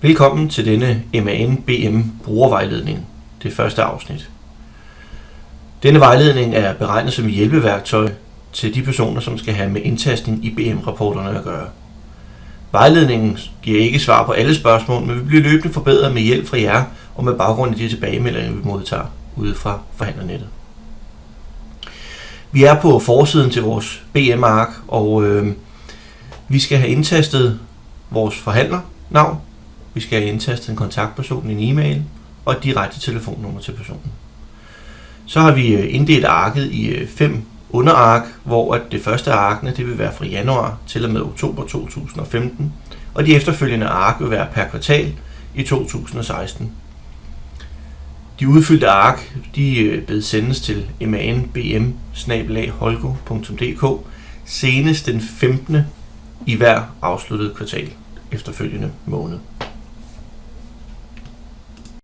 Velkommen til denne MAN BM brugervejledning, det første afsnit. Denne vejledning er beregnet som et hjælpeværktøj til de personer, som skal have med indtastning i BM-rapporterne at gøre. Vejledningen giver ikke svar på alle spørgsmål, men vi bliver løbende forbedret med hjælp fra jer og med baggrund i de tilbagemeldinger, vi modtager ude fra forhandlernettet. Vi er på forsiden til vores BM-ark, og vi skal have indtastet vores forhandlernavn. Vi skal have indtastet en kontaktperson, en e-mail og et direkte telefonnummer til personen. Så har vi inddelt arket i 5 underark, hvor det første af arkene det vil være fra januar til og med oktober 2015, og de efterfølgende ark vil være per kvartal i 2016. De udfyldte ark de bedes sendes til manbm@holgo.dk senest den 15. i hver afsluttet kvartal efterfølgende måned.